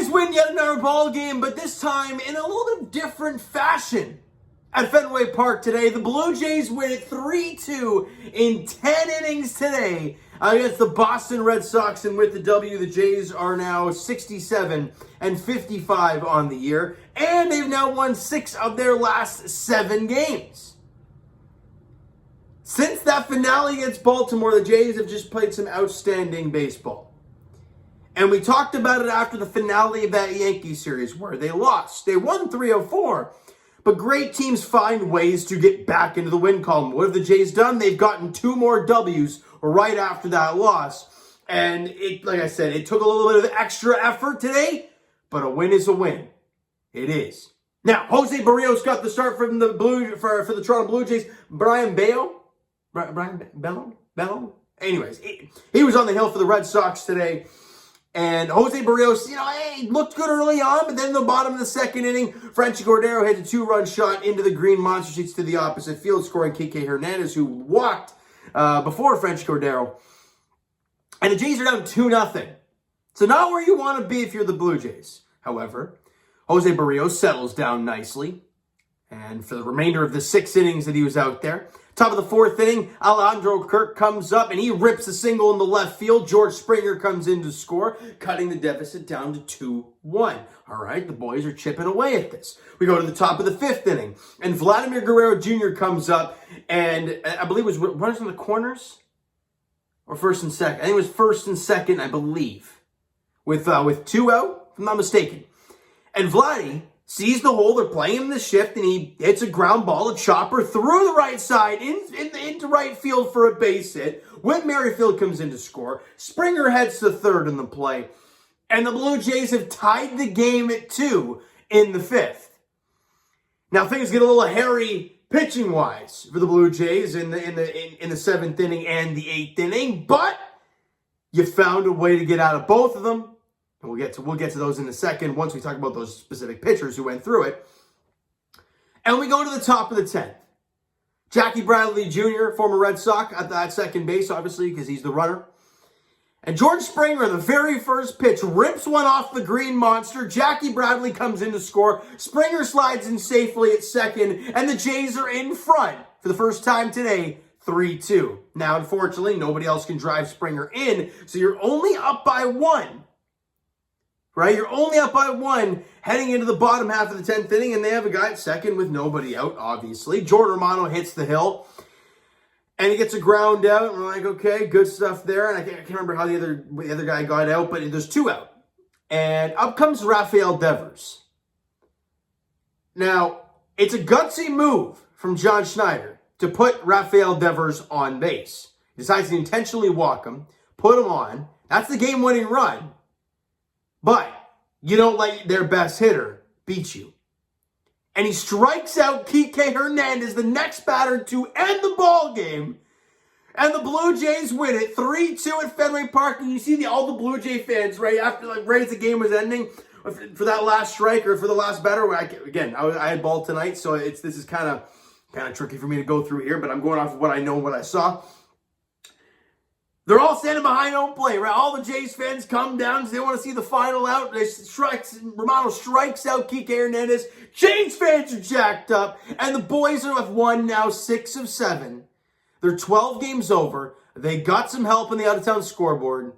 Jays win yet another ball game, but this time in a little bit different fashion. At Fenway Park today, the Blue Jays win it 3-2 in 10 innings today against the Boston Red Sox. And with the W, the Jays are now 67 and 55 on the year. And they've now won 6 of their last 7 games. Since that finale against Baltimore, the Jays have just played some outstanding baseball. And we talked about it after the finale of that Yankees series where they lost. They won 3-4, but great teams find ways to get back into the win column. What have the Jays done? They've gotten 2 more W's right after that loss. And like I said, it took a little bit of extra effort today, but a win is a win. It is. Now, Jose Barrios got the start from the for the Toronto Blue Jays. Brian Bello? Anyways, he was on the hill for the Red Sox today. And Jose Barrios, looked good early on, but then in the bottom of the second inning, Franchy Cordero hit a 2-run shot into the green monster seats to the opposite field, scoring Kike Hernandez, who walked before Franchy Cordero. And the Jays are down 2-0. So not where you want to be if you're the Blue Jays. However, Jose Barrios settles down nicely. And for the remainder of the 6 innings that he was out there, top of the 4th inning, Alejandro Kirk comes up and he rips a single in the left field. George Springer comes in to score, cutting the deficit down to 2-1. All right, the boys are chipping away at this. We go to the top of the 5th inning, and Vladimir Guerrero Jr. comes up, and I believe it was runners in the corners or first and second. I think it was first and second, I believe, with 2 out, if I'm not mistaken. And Vladdy sees the hole, they're playing him the shift, and he hits a ground ball, a chopper through the right side into right field for a base hit. Whit Merrifield comes in to score. Springer heads to third in the play. And the Blue Jays have tied the game at 2 in the 5th. Now things get a little hairy pitching-wise for the Blue Jays in the 7th inning and the 8th inning, but you found a way to get out of both of them. And we'll get to those in a second once we talk about those specific pitchers who went through it. And we go to the top of the 10th. Jackie Bradley Jr., former Red Sox, at second base, obviously, because he's the runner. And George Springer, the very first pitch, rips one off the green monster. Jackie Bradley comes in to score. Springer slides in safely at second, and the Jays are in front for the first time today, 3-2. Now, unfortunately, nobody else can drive Springer in, so you're only up by 1. Right? You're only up by 1 heading into the bottom half of the 10th inning, and they have a guy at second with nobody out, obviously. Jordan Romano hits the hill, and he gets a ground out, and we're like, okay, good stuff there. And I can't remember how the other guy got out, but there's 2 out. And up comes Rafael Devers. Now, it's a gutsy move from John Schneider to put Rafael Devers on base. He decides to intentionally walk him, put him on. That's the game-winning run. But you don't let their best hitter beat you. And he strikes out Kike Hernandez, the next batter, to end the ball game. And the Blue Jays win it 3-2 at Fenway Park. And you see all the Blue Jay fans right as the game was ending for that last strike or for the last batter. I had ball tonight, so this is kind of tricky for me to go through here. But I'm going off of what I know and what I saw. They're all standing behind home plate, right? All the Jays fans come down because they want to see the final out. Romano strikes out Kike Hernandez. Jays fans are jacked up, and the boys have won now 6 of 7. They're 12 games over. They got some help in the out-of-town scoreboard,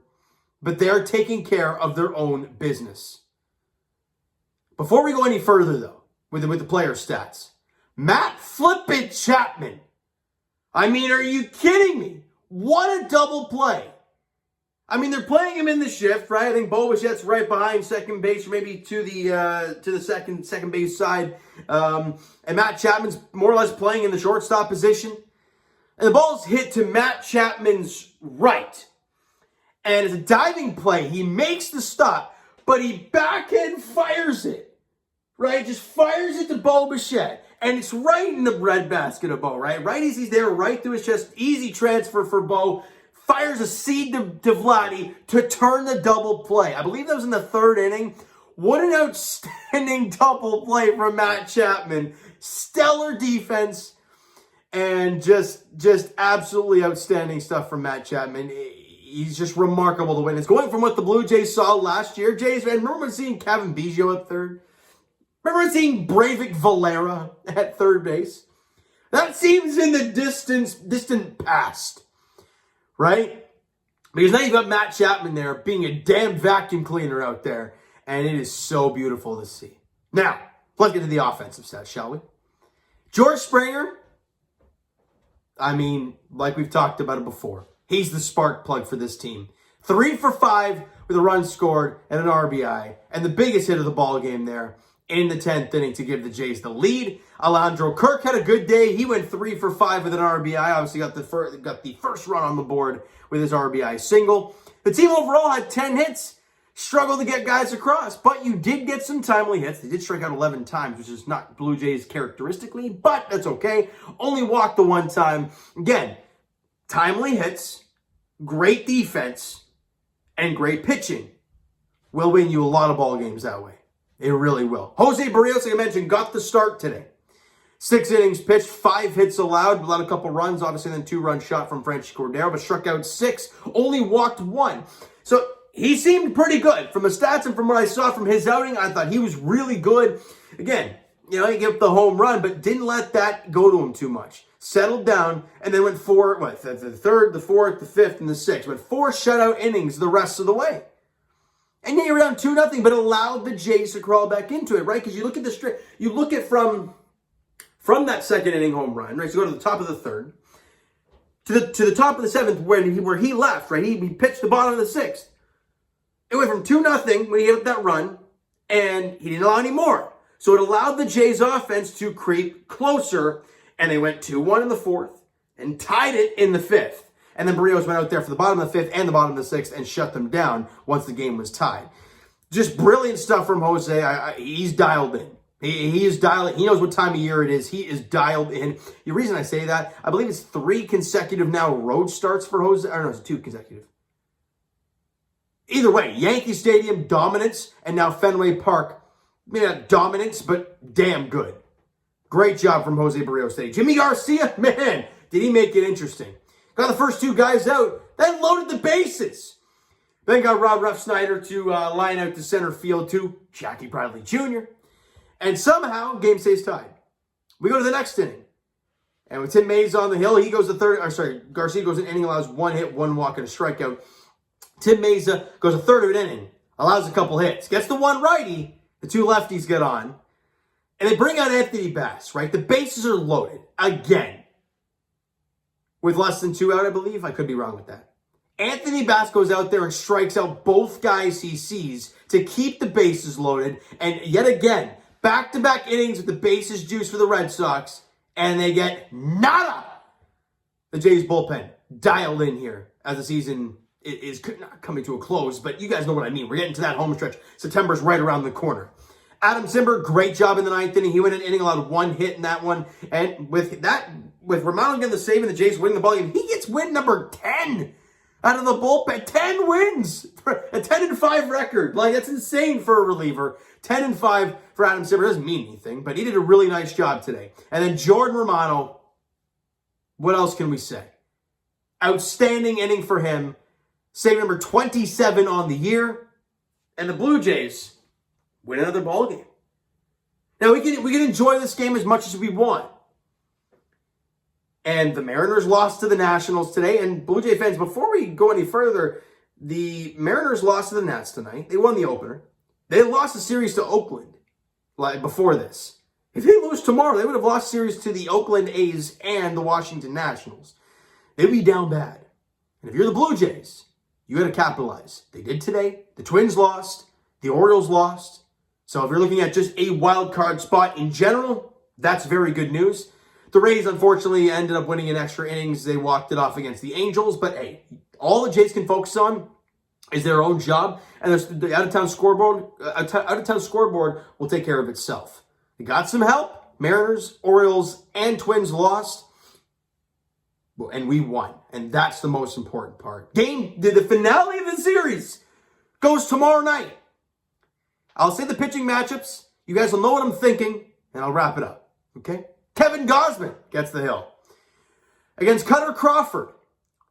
but they're taking care of their own business. Before we go any further, though, with the player stats, Matt Flippin Chapman. I mean, are you kidding me? What a double play. I mean, they're playing him in the shift, right? I think Bo Bichette's right behind second base, or maybe to the second base side. And Matt Chapman's more or less playing in the shortstop position. And the ball's hit to Matt Chapman's right. And it's a diving play. He makes the stop, but he backhand fires it. Right? Just fires it to Bo Bichette. And it's right in the breadbasket of Bo, right? Right as he's there, right through his chest. Easy transfer for Bo. Fires a seed to Vladdy to turn the double play. I believe that was in the 3rd inning. What an outstanding double play from Matt Chapman. Stellar defense. And just absolutely outstanding stuff from Matt Chapman. he's just remarkable to win. It's going from what the Blue Jays saw last year. Jays, man, remember seeing Kevin Biggio at third? Remember seeing Breivik Valera at third base? That seems in the distant past, right? Because now you've got Matt Chapman there being a damn vacuum cleaner out there, and it is so beautiful to see. Now, let's get to the offensive stats, shall we? George Springer, I mean, like we've talked about it before, he's the spark plug for this team. 3 for 5 with a run scored and an RBI, and the biggest hit of the ball game there in the 10th inning to give the Jays the lead. Alejandro Kirk had a good day. He went 3 for 5 with an RBI. Obviously got the first run on the board with his RBI single. The team overall had 10 hits. Struggled to get guys across, but you did get some timely hits. They did strike out 11 times, which is not Blue Jays characteristically, but that's okay. Only walked the one time. Again, timely hits, great defense, and great pitching will win you a lot of ball games that way. It really will. Jose Barrios, like I mentioned, got the start today. 6 innings pitched, 5 hits allowed, allowed a couple runs, obviously, then 2-run shot from Franchy Cordero, but struck out 6, only walked 1. So he seemed pretty good. From the stats and from what I saw from his outing, I thought he was really good. Again, he gave up the home run, but didn't let that go to him too much. Settled down, and then went the third, the fourth, the fifth, and the sixth. Went 4 shutout innings the rest of the way. And then you were down 2-0, but allowed the Jays to crawl back into it, right? Because you look at you look at from that second inning home run, right? So go to the top of the third, to the top of the seventh where he left, right? He pitched the bottom of the sixth. It went from 2-0 when he hit that run, and he didn't allow any more. So it allowed the Jays offense to creep closer, and they went 2-1 in the fourth and tied it in the fifth. And then Barrios went out there for the bottom of the fifth and the bottom of the sixth and shut them down once the game was tied. Just brilliant stuff from Jose. He's dialed in. He is dialed in. He knows what time of year it is. He is dialed in. The reason I say that, I believe it's 3 consecutive now road starts for Jose. I don't know, it's 2 consecutive. Either way, Yankee Stadium dominance, and now Fenway Park, maybe not dominance, but damn good. Great job from Jose Barrios today. Jimmy Garcia, man, did he make it interesting. Got the first 2 guys out, then loaded the bases. Then got Rob Refsnyder to line out to center field to Jackie Bradley Jr. And somehow, game stays tied. We go to the next inning. And with Tim Mayza on the hill, he goes to third, Garcia goes in inning, allows 1 hit, 1 walk, and a strikeout. Tim Mayza goes a third of an inning, allows a couple hits, gets the 1 righty, the 2 lefties get on, and they bring out Anthony Bass, right? The bases are loaded again. With less than 2 out, I believe. I could be wrong with that. Anthony Bass goes out there and strikes out both guys he sees to keep the bases loaded. And yet again, back-to-back innings with the bases juice for the Red Sox, and they get nada. The Jays bullpen dialed in here as the season is not coming to a close, but you guys know what I mean. We're getting to that home stretch. September's right around the corner. Adam Zimmer, great job in the 9th inning. He went an inning, allowed 1 hit in that one. And with Romano getting the save and the Jays winning the ball game, he gets win number 10 out of the bullpen. 10 wins. A 10-5 record. Like, that's insane for a reliever. 10-5 for Adam Zimmer. Doesn't mean anything, but he did a really nice job today. And then Jordan Romano, what else can we say? Outstanding inning for him. Save number 27 on the year. And the Blue Jays win another ball game. Now, we can enjoy this game as much as we want. And the Mariners lost to the Nationals today. And Blue Jay fans, before we go any further, the Mariners lost to the Nats tonight. They won the opener. They lost the series to Oakland before this. If they lose tomorrow, they would have lost series to the Oakland A's and the Washington Nationals. They'd be down bad. And if you're the Blue Jays, you got to capitalize. They did today. The Twins lost. The Orioles lost. So if you're looking at just a wild card spot in general, that's very good news. The Rays, unfortunately, ended up winning in extra innings. They walked it off against the Angels. But, hey, all the Jays can focus on is their own job. And the out-of-town scoreboard will take care of itself. They got some help. Mariners, Orioles, and Twins lost. And we won. And that's the most important part. The finale of the series goes tomorrow night. I'll say the pitching matchups. You guys will know what I'm thinking. And I'll wrap it up. Okay? Kevin Gausman gets the hill against Cutter Crawford.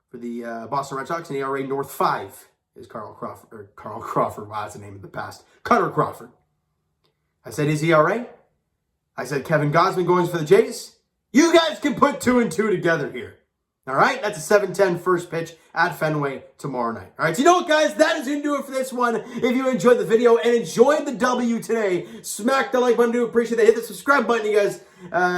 for the Boston Red Sox, and ERA north 5 is Carl Crawford. Wow, that's the name of the past. Cutter Crawford. I said his ERA. I said Kevin Gausman going for the Jays. You guys can put 2 and 2 together here. All right, that's a 7:10 first pitch at Fenway tomorrow night. All right, so you know what, guys? That is going to do it for this one. If you enjoyed the video and enjoyed the W today, smack the like button. Do appreciate that. Hit the subscribe button, you guys,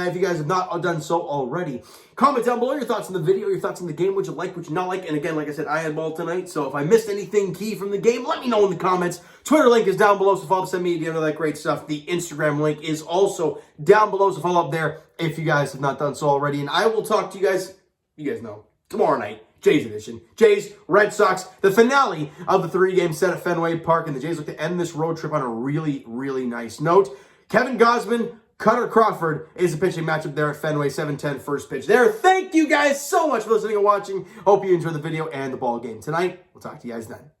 if you guys have not done so already. Comment down below your thoughts on the video, your thoughts on the game, what you like, what you not like. And again, like I said, I had ball tonight, so if I missed anything key from the game, let me know in the comments. Twitter link is down below, so follow up, send me if you have all that great stuff. The Instagram link is also down below, so follow up there if you guys have not done so already. And I will talk to you guys, know, tomorrow night, Jays edition. Jays, Red Sox, the finale of the 3-game set at Fenway Park, and the Jays look to end this road trip on a really, really nice note. Kevin Gausman, Cutter Crawford is a pitching matchup there at Fenway, 7:10 first pitch there. Thank you guys so much for listening and watching. Hope you enjoyed the video and the ball game tonight. We'll talk to you guys then.